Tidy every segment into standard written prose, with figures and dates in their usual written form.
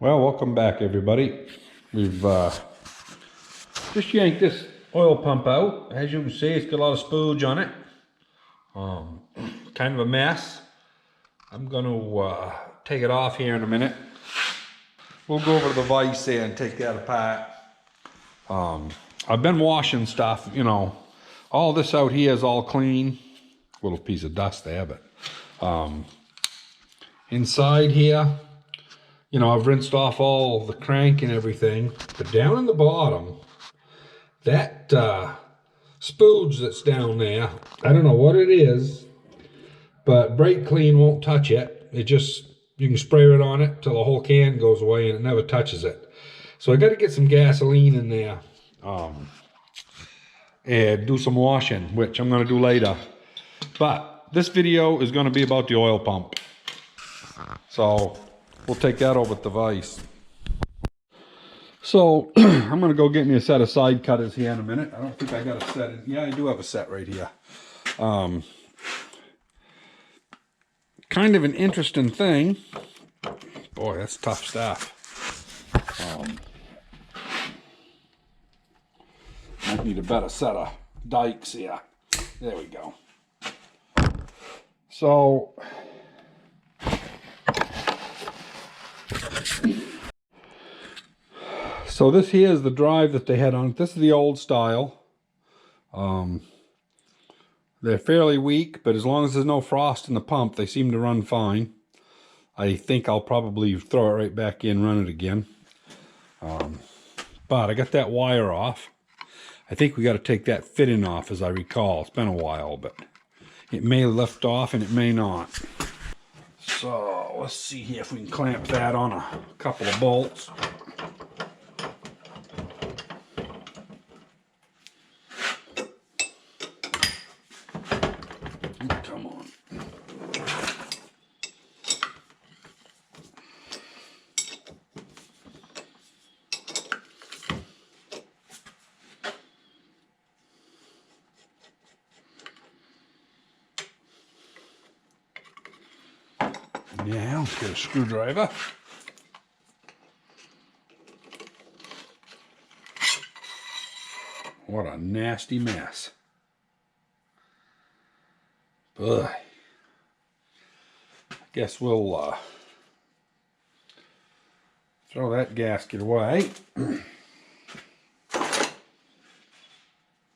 Well, welcome back, everybody. We've just yanked this oil pump out. As you can see, it's got a lot of spooge on it. Kind of a mess. I'm going to take it off here in a minute. We'll go over to the vise there and take that apart. I've been washing stuff, you know. All this out here is all clean. Little piece of dust there, but inside here, you know, I've rinsed off all the crank and everything, but down in the bottom, that spooge that's down there, I don't know what it is, but Brake Clean won't touch it. It just, you can spray it on it till the whole can goes away and it never touches it. So I got to get some gasoline in there and do some washing, which I'm going to do later. But this video is going to be about the oil pump. So we'll take that over at the vise. So I'm going to go get me a set of side cutters here in a minute. I don't think I got a set. Yeah, I do have a set right here. Kind of an interesting thing. Boy, that's tough stuff. Might need a better set of dikes here. There we go. So this here is the drive that they had on it. This is the old style. They're fairly weak, but as long as there's no frost in the pump, they seem to run fine. I think I'll probably throw it right back in, run it again. But I got that wire off. I think we got to take that fitting off, as I recall. It's been a while, but it may lift off and it may not. So let's see here if we can clamp that on a couple of bolts. Come on. Yeah, let's get a screwdriver. What a nasty mess. Ugh. I guess we'll throw that gasket away.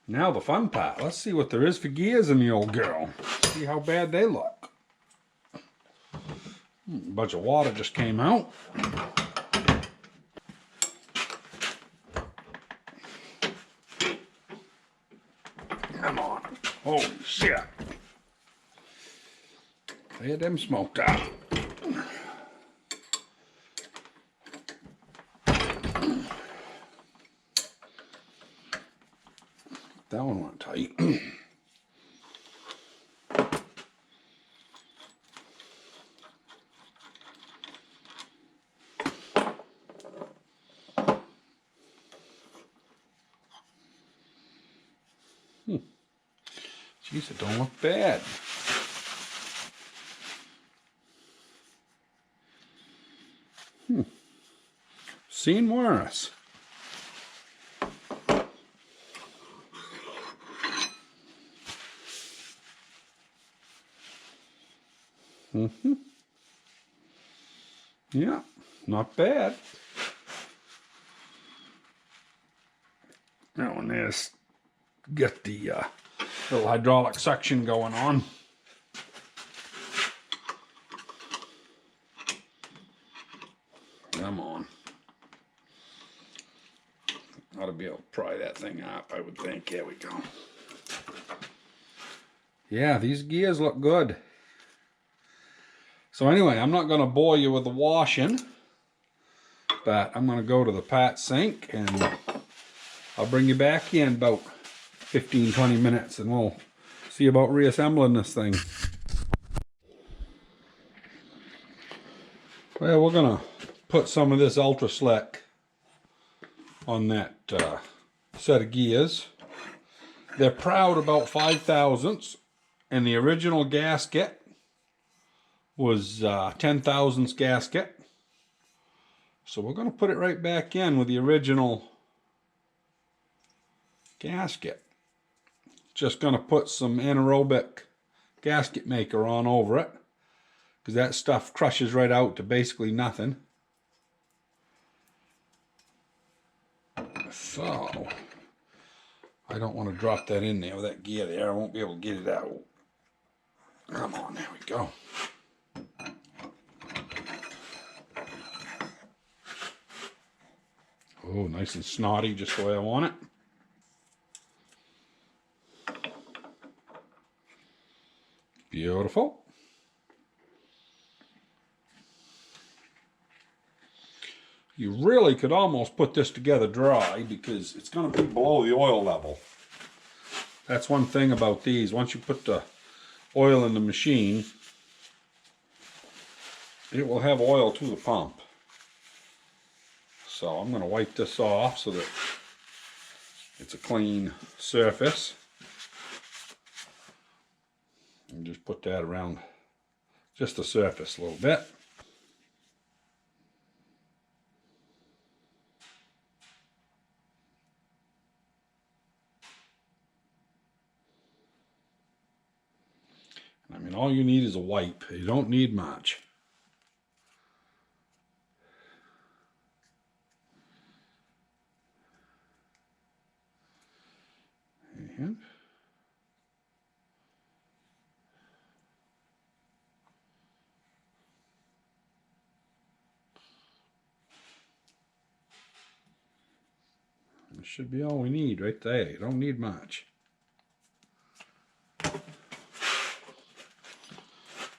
Now the fun part. Let's see what there is for gears in the old girl. See how bad they look. A bunch of water just came out. Come on. Holy shit. Clear them smoked out. That one went tight. Jeez, it don't look bad. Seen worse. Yeah, not bad. That one is get the little hydraulic suction going on. Come on. Ought to be able to pry that thing up, I would think. There we go. Yeah, these gears look good. So anyway, I'm not going to bore you with the washing, but I'm going to go to the pot sink and I'll bring you back in about 15-20 minutes and we'll see about reassembling this thing. Well, we're going to put some of this Ultra Slick on that set of gears. They're proud about 5 thousandths, and the original gasket was 10 thousandths gasket. So we're going to put it right back in with the original gasket. Just going to put some anaerobic gasket maker on over it, because that stuff crushes right out to basically nothing. So I don't want to drop that in there with that gear there. I won't be able to get it out. Come on, there we go. Oh, nice and snotty, just the way I want it. Beautiful. You really could almost put this together dry because it's going to be below the oil level. That's one thing about these. Once you put the oil in the machine, it will have oil to the pump. So I'm going to wipe this off so that it's a clean surface. And just put that around just the surface a little bit. I mean, all you need is a wipe. You don't need much. And this should be all we need right there. You don't need much.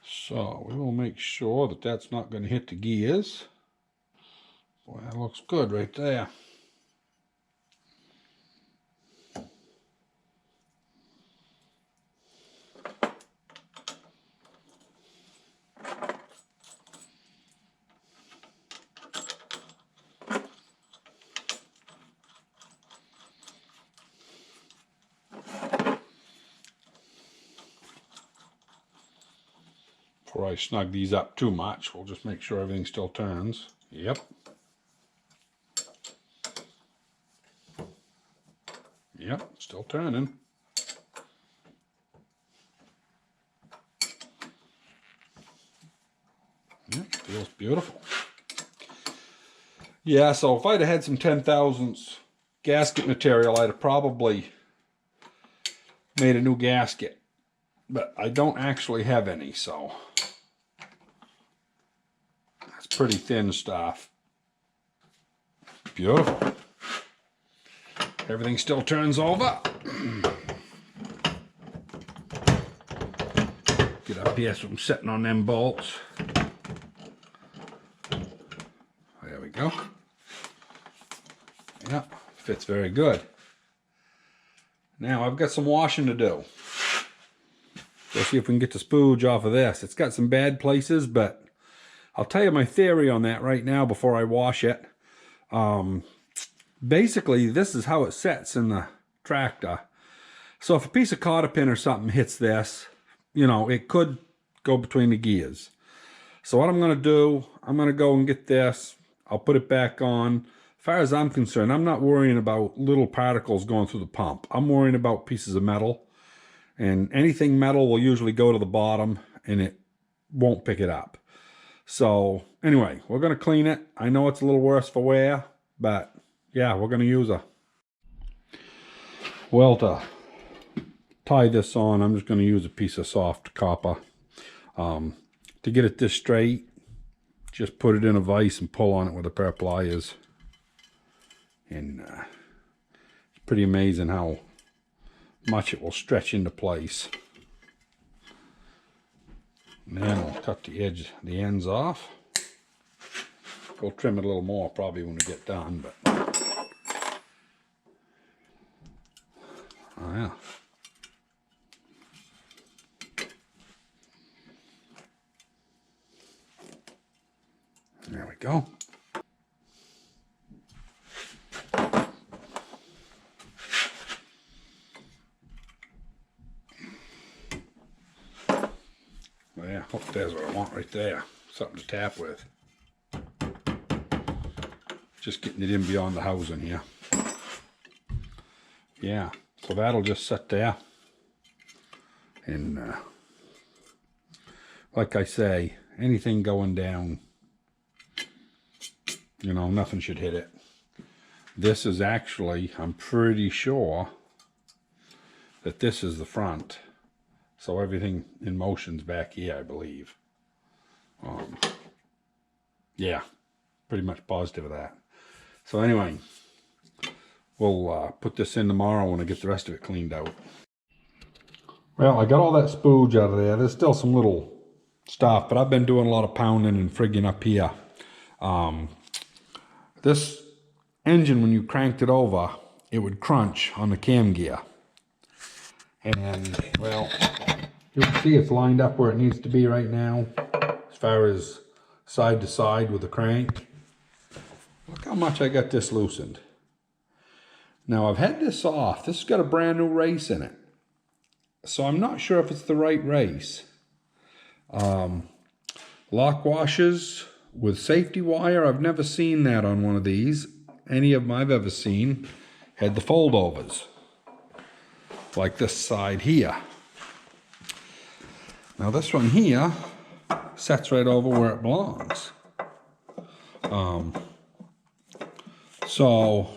So we will make sure that that's not going to hit the gears. Boy, that looks good right there. Before I snug these up too much, we'll just make sure everything still turns. Yep. Yep, still turning. Yep, feels beautiful. Yeah, so if I'd have had some 10,000ths gasket material, I'd have probably made a new gasket. But I don't actually have any, so that's pretty thin stuff. Beautiful. Everything still turns over. Get up here so I'm sitting on them bolts. There we go. Yep, fits very good. Now I've got some washing to do. Let's see if we can get the spooge off of this. It's got some bad places, but I'll tell you my theory on that right now before I wash it. Basically, this is how it sets in the tractor. So if a piece of cotter pin or something hits this, you know, it could go between the gears. So what I'm going to do, I'm going to go and get this. I'll put it back on. As far as I'm concerned, I'm not worrying about little particles going through the pump. I'm worrying about pieces of metal. And anything metal will usually go to the bottom and it won't pick it up. So anyway, we're going to clean it. I know it's a little worse for wear, but yeah, we're going to use a... Well, to tie this on, I'm just going to use a piece of soft copper. To get it this straight, just put it in a vise and pull on it with a pair of pliers. And it's pretty amazing how much it will stretch into place. And then I'll cut the ends off. We'll trim it a little more probably when we get done, but oh yeah. There we go. Yeah, hope there's what I want right there. Something to tap with. Just getting it in beyond the housing here. Yeah, so that'll just sit there. And like I say, anything going down, you know, nothing should hit it. This is actually, I'm pretty sure that this is the front. So everything in motion's back here, I believe. Yeah, pretty much positive of that. So anyway, we'll put this in tomorrow when I get the rest of it cleaned out. Well, I got all that spooge out of there. There's still some little stuff, but I've been doing a lot of pounding and frigging up here. This engine, when you cranked it over, it would crunch on the cam gear. And, well, you can see it's lined up where it needs to be right now, as far as side to side with the crank. Look how much I got this loosened. Now, I've had this off. This has got a brand new race in it. So I'm not sure if it's the right race. Lock washers with safety wire, I've never seen that on one of these. Any of them I've ever seen had the foldovers, like this side here. Now this one here sets right over where it belongs. So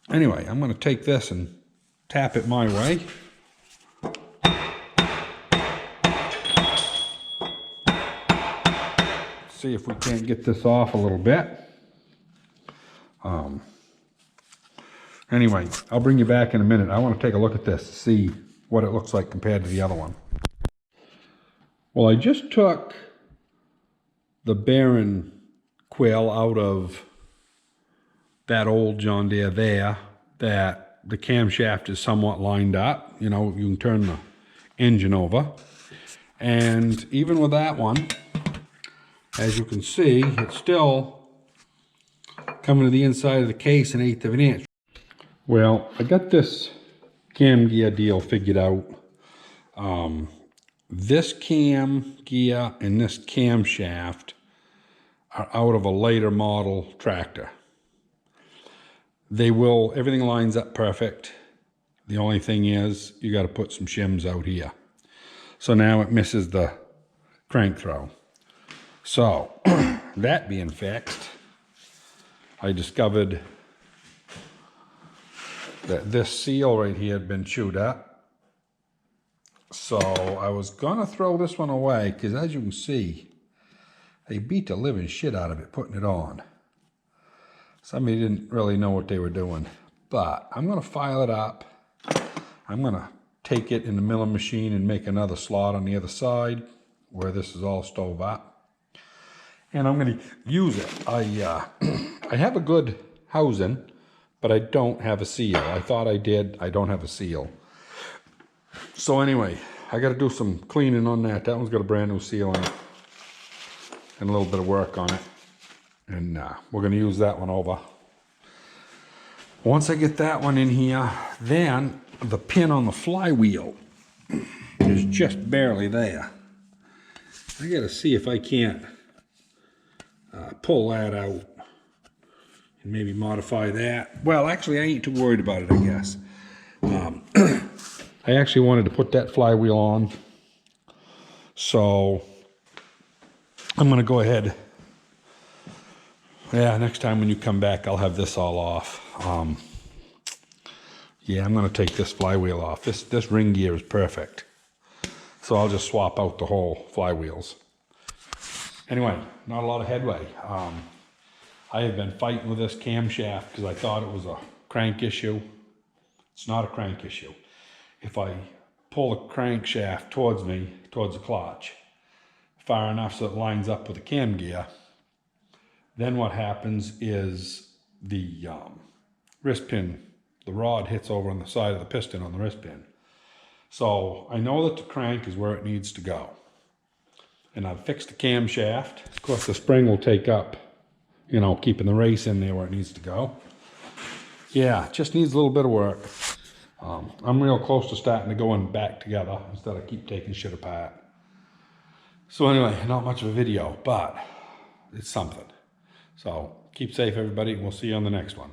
anyway, I'm going to take this and tap it my way. See if we can't get this off a little bit. Anyway, I'll bring you back in a minute. I want to take a look at this to see what it looks like compared to the other one. Well, I just took the bearing quill out of that old John Deere there, that the camshaft is somewhat lined up. You know, you can turn the engine over. And even with that one, as you can see, it's still coming to the inside of the case 1/8 of an inch. Well, I got this cam gear deal figured out. This cam gear and this camshaft are out of a later model tractor. Everything lines up perfect. The only thing is, you got to put some shims out here. So now it misses the crank throw. So, that being fixed, I discovered that this seal right here had been chewed up. So I was gonna throw this one away, because as you can see, they beat the living shit out of it putting it on. Somebody didn't really know what they were doing. But I'm gonna file it up. I'm gonna take it in the milling machine and make another slot on the other side where this is all stove up. And I'm going to use it. I have a good housing, but I don't have a seal. I thought I did. I don't have a seal. So anyway, I got to do some cleaning on that. That one's got a brand new seal on it and a little bit of work on it. And we're going to use that one over. Once I get that one in here, then the pin on the flywheel is just barely there. I got to see if I can't pull that out and maybe modify that. Well, actually, I ain't too worried about it, I guess. I actually wanted to put that flywheel on. So I'm going to go ahead. Yeah, next time when you come back, I'll have this all off. Yeah, I'm going to take this flywheel off. This ring gear is perfect. So I'll just swap out the whole flywheels. Anyway, not a lot of headway. I have been fighting with this camshaft because I thought it was a crank issue. It's not a crank issue. If I pull the crankshaft towards me, towards the clutch, far enough so it lines up with the cam gear, then what happens is the wrist pin, the rod hits over on the side of the piston on the wrist pin. So I know that the crank is where it needs to go. And I've fixed the camshaft. Of course, the spring will take up, you know, keeping the race in there where it needs to go. Yeah, it just needs a little bit of work. I'm real close to starting to going back together instead of keep taking shit apart. So anyway, not much of a video, but it's something. So keep safe, everybody, and we'll see you on the next one.